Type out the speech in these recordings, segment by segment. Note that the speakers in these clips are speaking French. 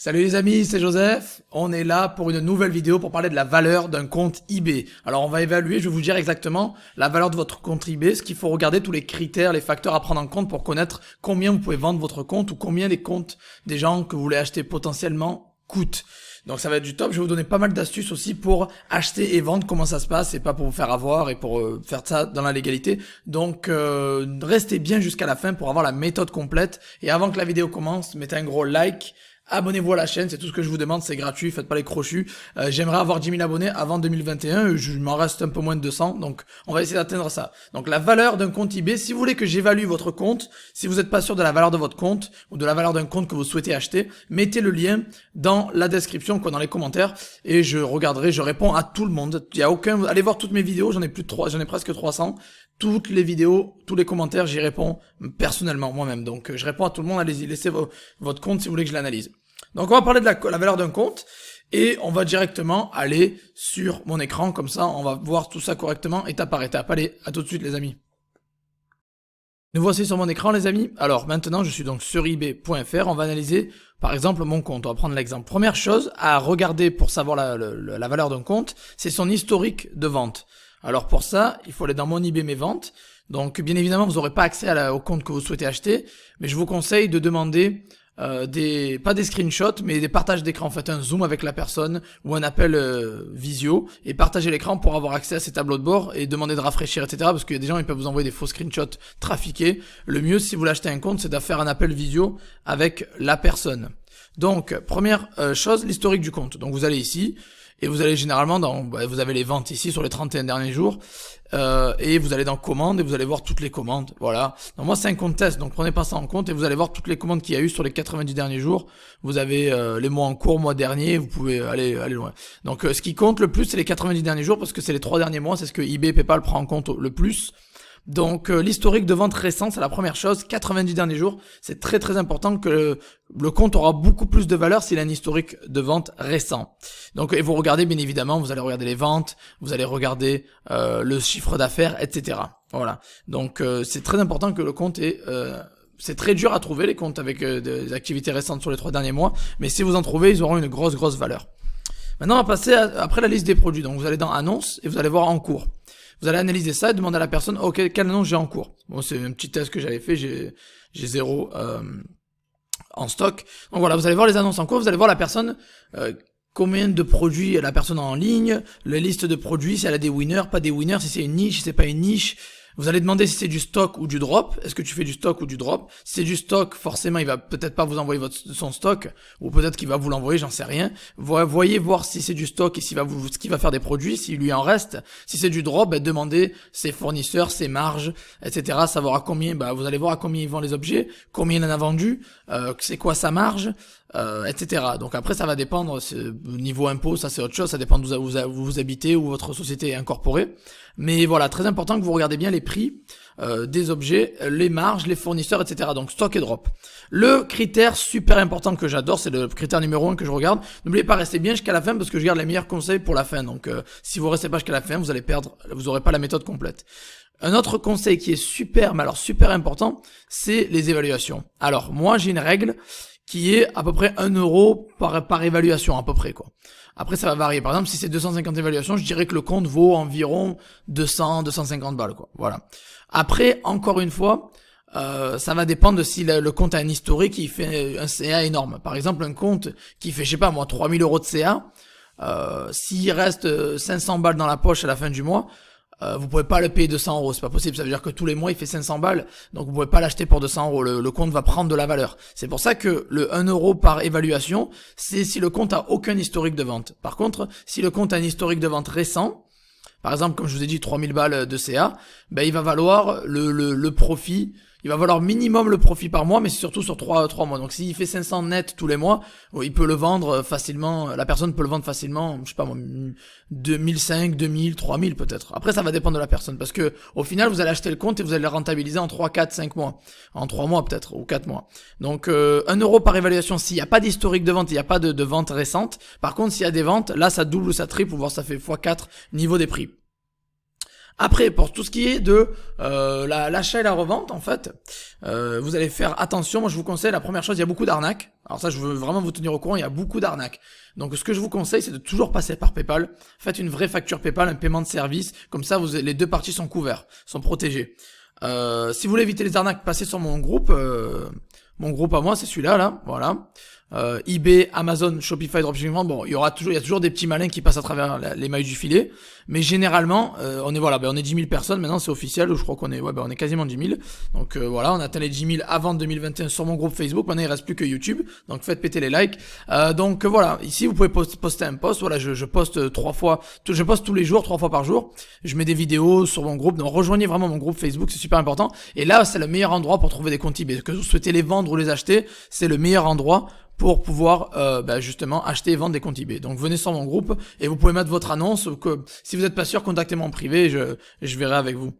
Salut les amis, c'est Joseph. On est là pour une nouvelle vidéo pour parler de la valeur d'un compte eBay. Alors on va évaluer, je vais vous dire exactement la valeur de votre compte eBay, ce qu'il faut regarder, tous les critères, les facteurs à prendre en compte pour connaître combien vous pouvez vendre votre compte ou combien les comptes des gens que vous voulez acheter potentiellement coûtent. Donc ça va être du top, je vais vous donner pas mal d'astuces aussi pour acheter et vendre, comment ça se passe, et pas pour vous faire avoir et pour faire ça dans la légalité. Donc restez bien jusqu'à la fin pour avoir la méthode complète. Et avant que la vidéo commence, mettez un gros like. Abonnez-vous à la chaîne, c'est tout ce que je vous demande, c'est gratuit, faites pas les crochus. J'aimerais avoir 10 000 abonnés avant 2021, je m'en reste un peu moins de 200, donc on va essayer d'atteindre ça. Donc la valeur d'un compte eBay, si vous voulez que j'évalue votre compte, si vous n'êtes pas sûr de la valeur de votre compte, ou de la valeur d'un compte que vous souhaitez acheter, mettez le lien dans la description, quoi, dans les commentaires, et je regarderai, je réponds à tout le monde. Il y a aucun, allez voir toutes mes vidéos, j'en ai presque 300. Toutes les vidéos, tous les commentaires, j'y réponds personnellement, moi-même. Donc je réponds à tout le monde, allez-y, laissez votre compte si vous voulez que je l'analyse. Donc on va parler de la valeur d'un compte et on va directement aller sur mon écran, comme ça on va voir tout ça correctement étape par étape. Allez, à tout de suite les amis. Nous voici sur mon écran les amis. Alors maintenant je suis donc sur ebay.fr, on va analyser par exemple mon compte, on va prendre l'exemple. Première chose à regarder pour savoir la valeur d'un compte, c'est son historique de vente. Alors pour ça, il faut aller dans mon eBay mes ventes. Donc bien évidemment vous n'aurez pas accès au compte que vous souhaitez acheter, mais je vous conseille de demander pas des screenshots, mais des partages d'écran. Faites un zoom avec la personne ou un appel visio et partagez l'écran pour avoir accès à ces tableaux de bord et demander de rafraîchir, etc. Parce qu'il y a des gens, ils peuvent vous envoyer des faux screenshots trafiqués. Le mieux, si vous voulez acheter un compte, c'est de faire un appel visio avec la personne. Donc, première chose, l'historique du compte. Donc, vous allez ici et vous allez généralement vous avez les ventes ici sur les 31 derniers jours. Et vous allez dans commandes et vous allez voir toutes les commandes, voilà. Donc moi c'est un compte test, donc prenez pas ça en compte et vous allez voir toutes les commandes qu'il y a eu sur les 90 derniers jours. Vous avez les mois en cours, mois dernier, vous pouvez aller loin. Donc ce qui compte le plus c'est les 90 derniers jours parce que c'est les 3 derniers mois, c'est ce que eBay, PayPal prend en compte le plus. Donc l'historique de vente récent, c'est la première chose, 90 derniers jours, c'est très très important que le compte aura beaucoup plus de valeur s'il a un historique de vente récent. Donc et vous regardez bien évidemment, vous allez regarder les ventes, vous allez regarder le chiffre d'affaires, etc. Voilà, donc c'est très important que le compte ait... c'est très dur à trouver les comptes avec des activités récentes sur les 3 derniers mois, mais si vous en trouvez, ils auront une grosse valeur. Maintenant on va passer après la liste des produits, donc vous allez dans annonces et vous allez voir en cours. Vous allez analyser ça et demander à la personne, ok, quelle annonce j'ai en cours. Bon, c'est un petit test que j'avais fait, j'ai 0 en stock. Donc voilà, vous allez voir les annonces en cours, vous allez voir la personne, combien de produits la personne a en ligne, la liste de produits, si elle a des winners, pas des winners, si c'est une niche, si c'est pas une niche. Vous allez demander si c'est du stock ou du drop. Est-ce que tu fais du stock ou du drop? Si c'est du stock, forcément, il va peut-être pas vous envoyer son stock, ou peut-être qu'il va vous l'envoyer, j'en sais rien. Voyez voir si c'est du stock et ce qu'il va faire des produits, s'il lui en reste. Si c'est du drop, demandez ses fournisseurs, ses marges, etc. Savoir à combien, vous allez voir à combien il vend les objets, combien il en a vendu, c'est quoi sa marge, etc. Donc après, ça va dépendre, niveau impôt, ça c'est autre chose, ça dépend d'où vous habitez, où votre société est incorporée. Mais voilà, très important que vous regardez bien les prix des objets, les marges, les fournisseurs, etc. Donc stock et drop. Le critère super important que j'adore, c'est le critère numéro 1 que je regarde. N'oubliez pas, restez bien jusqu'à la fin parce que je garde les meilleurs conseils pour la fin. Donc si vous restez pas jusqu'à la fin, vous allez perdre, vous aurez pas la méthode complète. Un autre conseil qui est super, mais alors super important, c'est les évaluations. Alors moi j'ai une règle qui est à peu près 1 euro par évaluation, à peu près, quoi. Après, ça va varier. Par exemple, si c'est 250 évaluations, je dirais que le compte vaut environ 250 balles, quoi. Voilà. Après, encore une fois, ça va dépendre de si le compte a un historique qui fait un CA énorme. Par exemple, un compte qui fait, je sais pas moi, 3000 euros de CA, s'il reste 500 balles dans la poche à la fin du mois, vous pouvez pas le payer 200 euros, c'est pas possible. Ça veut dire que tous les mois il fait 500 balles, donc vous pouvez pas l'acheter pour 200 euros. Le compte va prendre de la valeur. C'est pour ça que le 1 euro par évaluation, c'est si le compte a aucun historique de vente. Par contre, si le compte a un historique de vente récent, par exemple, comme je vous ai dit, 3000 balles de CA, il va valoir le profit. Il va valoir minimum le profit par mois, mais c'est surtout sur 3 mois. Donc s'il fait 500 net tous les mois, il peut le vendre facilement, la personne peut le vendre facilement, je sais pas moi, 2005, 2000, 3000 peut-être. Après ça va dépendre de la personne, parce que au final vous allez acheter le compte et vous allez le rentabiliser en 3, 4, 5 mois. En 3 mois peut-être, ou 4 mois. Donc 1 euro par évaluation s'il n'y a pas d'historique de vente, il n'y a pas de vente récente. Par contre s'il y a des ventes, là ça double ou ça triple, voire ça fait x4 niveau des prix. Après, pour tout ce qui est de l'achat et la revente, en fait, vous allez faire attention. Moi, je vous conseille, la première chose, il y a beaucoup d'arnaques. Alors ça, je veux vraiment vous tenir au courant, il y a beaucoup d'arnaques. Donc, ce que je vous conseille, c'est de toujours passer par PayPal. Faites une vraie facture PayPal, un paiement de service. Comme ça, les deux parties sont couverts, sont protégées. Si vous voulez éviter les arnaques, passez sur mon groupe. Mon groupe à moi, c'est celui-là, là, voilà. eBay, Amazon, Shopify, Dropshipping. Bon, il y a toujours des petits malins qui passent à travers les mailles du filet, mais généralement, on est 10 000 personnes maintenant, c'est officiel. Je crois qu'on est, on est quasiment 10 000. Donc voilà, on a atteint les 10 000 avant 2021 sur mon groupe Facebook. Maintenant, il reste plus que YouTube. Donc faites péter les likes. Donc voilà, ici vous pouvez poster un post. Voilà, je poste 3 fois, je poste tous les jours, 3 fois par jour. Je mets des vidéos sur mon groupe. Donc rejoignez vraiment mon groupe Facebook, c'est super important. Et là, c'est le meilleur endroit pour trouver des comptes eBay. Que vous souhaitez les vendre ou les acheter, c'est le meilleur endroit pour pouvoir justement acheter et vendre des comptes eBay. Donc venez sur mon groupe et vous pouvez mettre votre annonce. Que si vous n'êtes pas sûr, contactez-moi en privé et je verrai avec vous.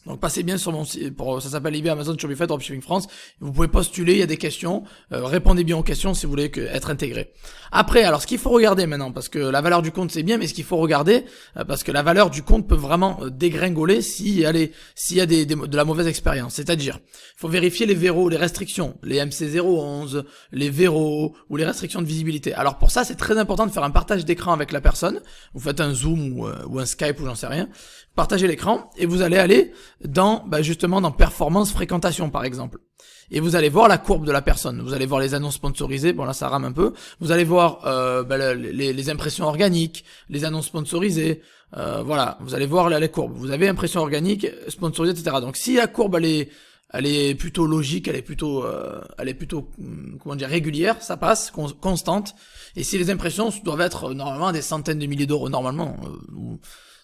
Donc passez bien sur mon site, ça s'appelle eBay, Amazon, Shopify, Dropshipping France. Vous pouvez postuler, il y a des questions, répondez bien aux questions si vous voulez être intégré. Après, alors ce qu'il faut regarder maintenant, parce que la valeur du compte c'est bien, mais ce qu'il faut regarder, parce que la valeur du compte peut vraiment dégringoler s'il y a de la mauvaise expérience. C'est-à-dire, il faut vérifier les verrous, les restrictions, les MC011, les verrous ou les restrictions de visibilité. Alors pour ça, c'est très important de faire un partage d'écran avec la personne. Vous faites un Zoom ou un Skype ou j'en sais rien. Partagez l'écran et vous allez aller dans justement dans performance fréquentation par exemple. Et vous allez voir la courbe de la personne. Vous allez voir les annonces sponsorisées. Bon là ça rame un peu. Vous allez voir les impressions organiques, les annonces sponsorisées. Voilà, vous allez voir les courbes. Vous avez impressions organiques, sponsorisées, etc. Donc si la courbe elle est plutôt logique, elle est plutôt régulière, ça passe, constante. Et si les impressions doivent être normalement des centaines de milliers d'euros normalement.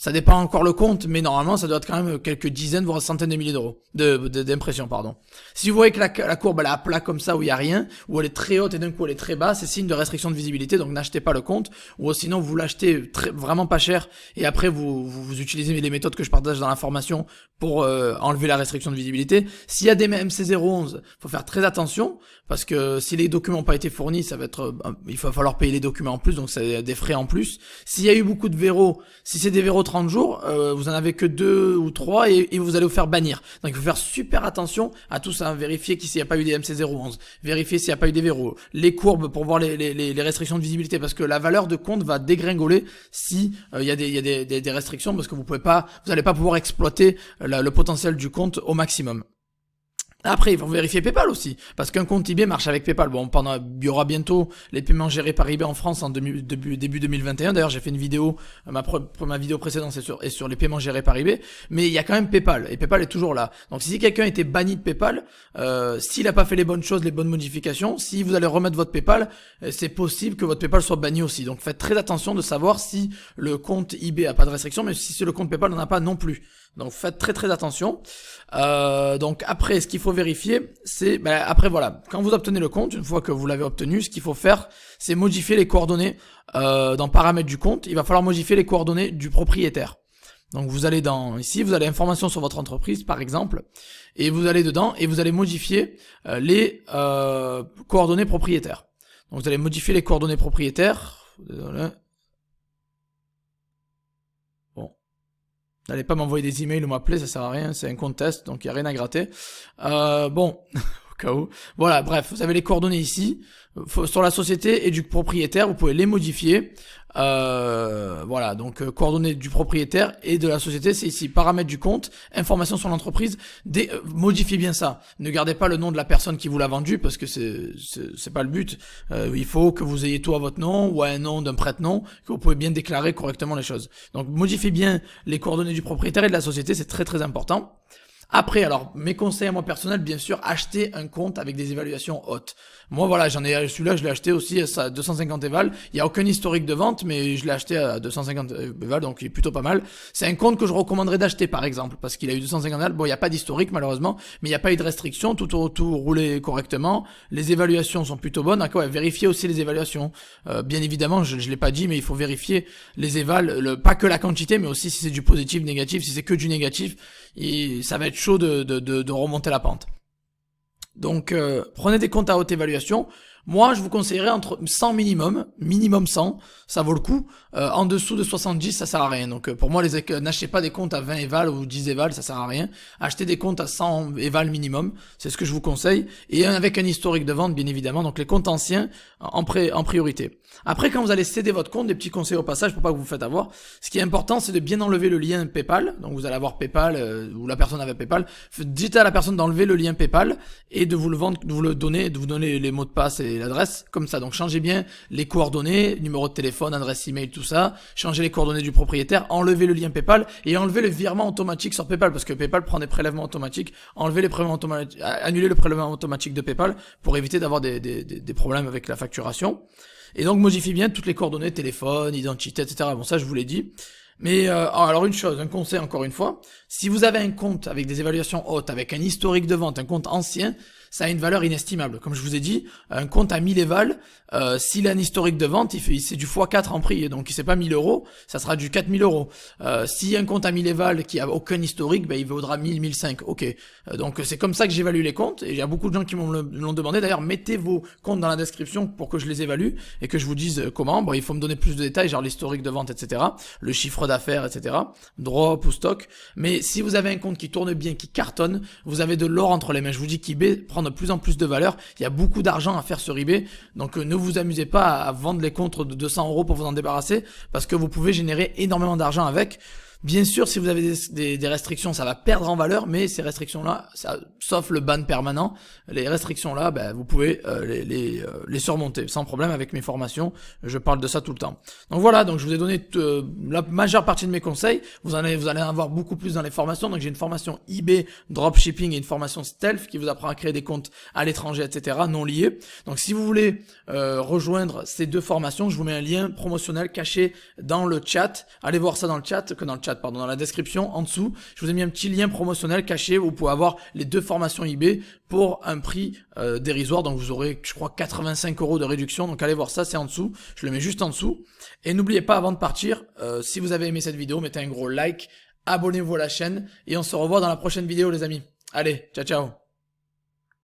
Ça dépend encore le compte, mais normalement, ça doit être quand même quelques dizaines, voire centaines de milliers d'euros d'impressions, pardon. Si vous voyez que la courbe, elle est à plat comme ça, où il y a rien, ou elle est très haute et d'un coup elle est très basse, c'est signe de restriction de visibilité, donc n'achetez pas le compte, ou sinon vous l'achetez vraiment pas cher, et après vous utilisez les méthodes que je partage dans la formation pour enlever la restriction de visibilité. S'il y a des MC011, faut faire très attention, parce que si les documents n'ont pas été fournis, ça va être, il va falloir payer les documents en plus, donc c'est des frais en plus. S'il y a eu beaucoup de verrous, si c'est des verrous 30 jours, vous en avez que 2 ou 3 et vous allez vous faire bannir. Donc il faut faire super attention à tout ça, vérifier s'il n'y a pas eu des MC011, vérifier s'il n'y a pas eu des verrous, les courbes pour voir les restrictions de visibilité, parce que la valeur de compte va dégringoler si il y a des restrictions, parce que vous allez pas pouvoir exploiter le potentiel du compte au maximum. Après, il faut vérifier PayPal aussi, parce qu'un compte eBay marche avec PayPal. Bon, il y aura bientôt les paiements gérés par eBay en France en début 2021. D'ailleurs, j'ai fait une vidéo, ma vidéo précédente est sur les paiements gérés par eBay, mais il y a quand même PayPal, et PayPal est toujours là. Donc si quelqu'un était banni de PayPal, s'il a pas fait les bonnes choses, les bonnes modifications, si vous allez remettre votre PayPal, c'est possible que votre PayPal soit banni aussi. Donc faites très attention de savoir si le compte eBay a pas de restriction, mais si le compte PayPal n'en a pas non plus. Donc faites très attention. Donc après, ce qu'il faut vérifier, c'est après voilà, quand vous obtenez le compte, une fois que vous l'avez obtenu, ce qu'il faut faire, c'est modifier les coordonnées dans paramètres du compte. Il va falloir modifier les coordonnées du propriétaire. Donc vous allez ici, vous allez information sur votre entreprise par exemple, et vous allez dedans et vous allez modifier les coordonnées propriétaires. Donc vous allez modifier les coordonnées propriétaires. Désolé. N'allez pas m'envoyer des emails ou m'appeler, ça sert à rien, c'est un compte test, donc il n'y a rien à gratter. Bon, au cas où. Voilà, bref, vous avez les coordonnées ici. Sur la société et du propriétaire, vous pouvez les modifier. Voilà, donc coordonnées du propriétaire et de la société, c'est ici. Paramètres du compte, informations sur l'entreprise. Modifiez bien ça. Ne gardez pas le nom de la personne qui vous l'a vendu, parce que c'est pas le but. Il faut que vous ayez tout à votre nom ou à un nom d'un prête-nom, que vous pouvez bien déclarer correctement les choses. Donc modifiez bien les coordonnées du propriétaire et de la société, c'est très important. Après, alors, mes conseils à moi personnels, bien sûr, acheter un compte avec des évaluations hautes. Moi, voilà, celui-là, je l'ai acheté aussi à 250 éval. Il n'y a aucun historique de vente, mais je l'ai acheté à 250 éval, donc il est plutôt pas mal. C'est un compte que je recommanderais d'acheter, par exemple, parce qu'il a eu 250 éval. Bon, il n'y a pas d'historique, malheureusement, mais il n'y a pas eu de restriction, tout roulé correctement. Les évaluations sont plutôt bonnes. D'accord, vérifiez aussi les évaluations. Bien évidemment, je l'ai pas dit, mais il faut vérifier les évals, pas que la quantité, mais aussi si c'est du positif, négatif. Si c'est que du négatif, et ça va être chaud de remonter la pente. Donc prenez des comptes à haute évaluation. Moi, je vous conseillerais entre 100 minimum 100, ça vaut le coup. En dessous de 70, ça sert à rien. Donc pour moi, n'achetez pas des comptes à 20 éval ou 10 éval, ça sert à rien. Achetez des comptes à 100 éval minimum, c'est ce que je vous conseille. Et avec un historique de vente, bien évidemment. Donc les comptes anciens en priorité. Après, quand vous allez céder votre compte, des petits conseils au passage pour pas que vous vous faites avoir. Ce qui est important, c'est de bien enlever le lien PayPal. Donc vous allez avoir PayPal ou la personne avait PayPal. Dites à la personne d'enlever le lien PayPal et de vous le vendre, de vous donner les mots de passe et l'adresse comme ça. Donc changez bien les coordonnées, numéro de téléphone, adresse email, tout ça. Changez les coordonnées du propriétaire, enlevez le lien PayPal et enlevez le virement automatique sur PayPal parce que PayPal prend des prélèvements automatiques. Enlevez les prélèvements automatiques, annulez le prélèvement automatique de PayPal pour éviter d'avoir des problèmes avec la facturation. Et donc modifiez bien toutes les coordonnées, téléphone, identité, etc. Bon, ça je vous l'ai dit. Mais alors une chose, un conseil encore une fois, si vous avez un compte avec des évaluations hautes, avec un historique de vente, un compte ancien, ça a une valeur inestimable. Comme je vous ai dit, un compte à 1000 éval, s'il a un historique de vente, c'est du x4 en prix, donc c'est pas 1000 euros, ça sera du 4000 euros. Si un compte à 1000 éval qui a aucun historique, ben il vaudra 1000, 1005, ok. Donc c'est comme ça que j'évalue les comptes, et il y a beaucoup de gens qui m'ont demandé. D'ailleurs, mettez vos comptes dans la description pour que je les évalue et que je vous dise comment. Bon, il faut me donner plus de détails, genre l'historique de vente, etc., le chiffre d'affaires, etc., drop ou stock. Mais si vous avez un compte qui tourne bien, qui cartonne, vous avez de l'or entre les mains. Je vous dis qu'eBay prend de plus en plus de valeur. Il y a beaucoup d'argent à faire sur eBay. Donc ne vous amusez pas à vendre les comptes de 200 euros pour vous en débarrasser parce que vous pouvez générer énormément d'argent avec. Bien sûr, si vous avez des restrictions, ça va perdre en valeur, mais ces restrictions-là, sauf le ban permanent, les restrictions-là, ben, vous pouvez les surmonter sans problème avec mes formations. Je parle de ça tout le temps. Donc voilà, donc je vous ai donné la majeure partie de mes conseils. Vous allez en avoir beaucoup plus dans les formations. Donc j'ai une formation eBay, dropshipping et une formation stealth qui vous apprend à créer des comptes à l'étranger, etc., non liés. Donc si vous voulez rejoindre ces deux formations, je vous mets un lien promotionnel caché dans le chat. Allez voir ça dans le chat, dans la description en dessous. Je vous ai mis un petit lien promotionnel caché où vous pouvez avoir les deux formations eBay pour un prix dérisoire. Donc vous aurez, je crois, 85 euros de réduction. Donc allez voir ça, c'est en dessous. Je le mets juste en dessous. Et n'oubliez pas, avant de partir, si vous avez aimé cette vidéo, mettez un gros like, abonnez-vous à la chaîne et on se revoit dans la prochaine vidéo, les amis. Allez, ciao ciao.